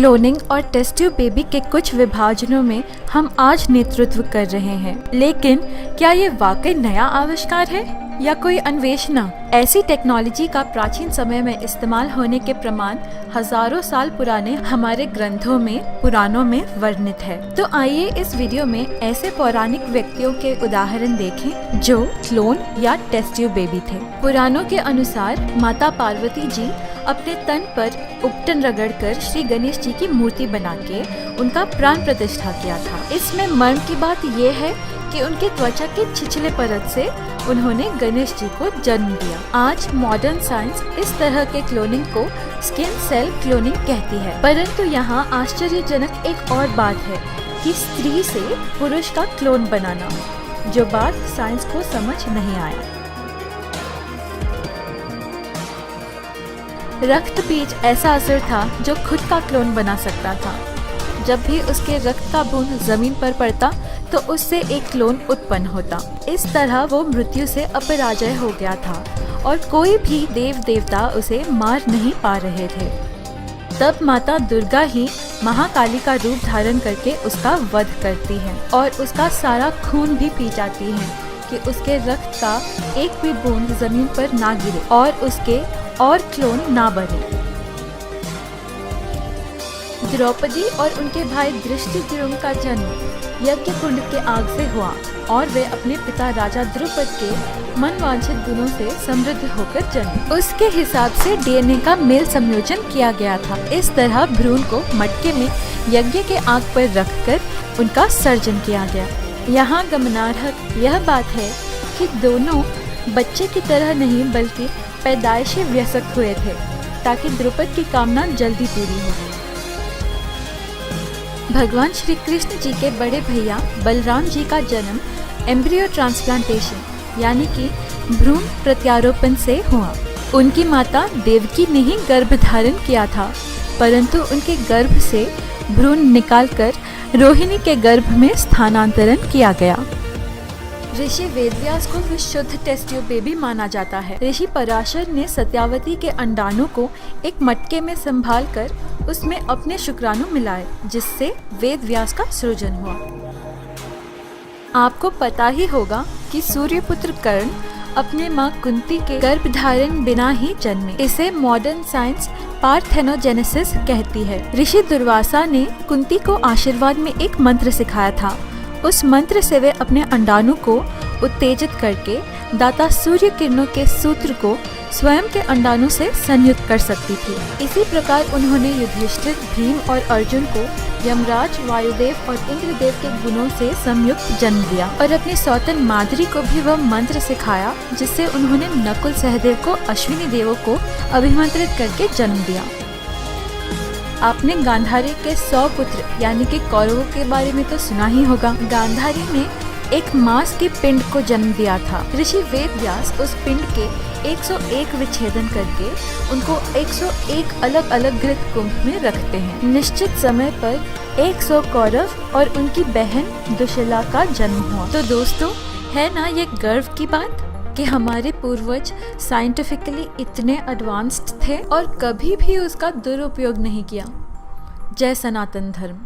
Cloning और test tube baby के कुछ विभाजनों में हम आज नेतृत्व कर रहे हैं, लेकिन क्या ये वाकई नया आविष्कार है या कोई अन्वेषणा? ऐसी टेक्नोलॉजी का प्राचीन समय में इस्तेमाल होने के प्रमाण हजारों साल पुराने हमारे ग्रंथों में, पुराणों में वर्णित है। तो आइए इस वीडियो में ऐसे पौराणिक व्यक्तियों के उदाहरण देखें जो क्लोन या टेस्ट ट्यूब बेबी थे। पुराणों के अनुसार माता पार्वती जी अपने तन पर उपटन रगड़कर श्री गणेश जी की मूर्ति बना के उनका प्राण प्रतिष्ठा किया था। इसमें मर्म की बात यह है कि उनकी त्वचा के छिछले परत से उन्होंने गणेश जी को जन्म दिया। आज मॉडर्न साइंस इस तरह के क्लोनिंग को स्किन सेल क्लोनिंग कहती है, परंतु यहाँ आश्चर्यजनक एक और बात है कि स्त्री से पुरुष का क्लोन बनाना, जो बात साइंस को समझ नहीं आया। रक्त बीज ऐसा असर था जो खुद का क्लोन बना सकता था। जब भी उसके रक्त का बूंद जमीन पर पड़ता तो उससे एक क्लोन उत्पन्न होता। इस तरह वो मृत्यु से अपराजय हो गया था और कोई भी देव देवता उसे मार नहीं पा रहे थे। तब माता दुर्गा ही महाकाली का रूप धारण करके उसका वध करती है और उसका सारा खून भी पी जाती है कि उसके रक्त का एक भी बूंद जमीन पर ना गिरे और उसके और क्लोन ना बने। द्रौपदी और उनके भाई दृष्टिद्युम्न का जन्म यज्ञ कुंड के आग से हुआ और वे अपने पिता राजा द्रुपद के मनवांछित गुणों से समृद्ध होकर जन्मे। उसके हिसाब से डीएनए का मेल संयोजन किया गया था। इस तरह भ्रूण को मटके में यज्ञ के आग पर रखकर उनका सर्जन किया गया। यहाँ गमनार्ह यह बात है कि दोनों बच्चे की तरह नहीं बल्कि पैदाइशी वयस्क हुए थे ताकि द्रुपद की कामना जल्दी पूरी हो। भगवान श्री कृष्ण जी के बड़े भैया बलराम जी का जन्म एम्ब्रियो ट्रांसप्लांटेशन यानी कि भ्रूण प्रत्यारोपण से हुआ। उनकी माता देवकी ने ही गर्भ धारण किया था, परंतु उनके गर्भ से भ्रूण निकालकर रोहिणी के गर्भ में स्थानांतरण किया गया। ऋषि वेदव्यास को विशुद्ध टेस्ट ट्यूब बेबी माना जाता है। ऋषि पराशर ने सत्यावती के अंडाणु को एक मटके में संभालकर उसमें अपने शुक्राणु मिलाए, जिससे वेदव्यास का सृजन हुआ। आपको पता ही होगा कि सूर्यपुत्र कर्ण अपने माँ कुंती के गर्भधारण बिना ही जन्मे। इसे मॉडर्न साइंस पार्थेनोजेनेसिस कहती है। ऋषि दुर्वासा ने कुंती को आशीर्वाद में एक मंत्र सिखाया था। उस मंत्र से वे अपने अंडाणु को उत्तेजित करके दाता सूर्य किरणों के सूत्र को स्वयं के अंडाणु से संयुक्त कर सकती थी। इसी प्रकार उन्होंने युधिष्ठिर, भीम और अर्जुन को यमराज, वायुदेव और इंद्रदेव के गुणों से संयुक्त जन्म दिया और अपनी सौतन माद्री को भी वह मंत्र सिखाया, जिससे उन्होंने नकुल, सहदेव को अश्विनी देवों को अभिमंत्रित करके जन्म दिया। आपने गांधारी के 100 पुत्र यानी कि कौरवों के बारे में तो सुना ही होगा। गांधारी ने एक मांस के पिंड को जन्म दिया था। ऋषि वेदव्यास उस पिंड के 101 विच्छेदन करके उनको 101 अलग अलग घृत कुंभ में रखते हैं। निश्चित समय पर 100 कौरव और उनकी बहन दुशिला का जन्म हुआ। तो दोस्तों, है ना ये गर्व की बात कि हमारे पूर्वज साइंटिफिकली इतने एडवांस्ड थे और कभी भी उसका दुरुपयोग नहीं किया। जय सनातन धर्म।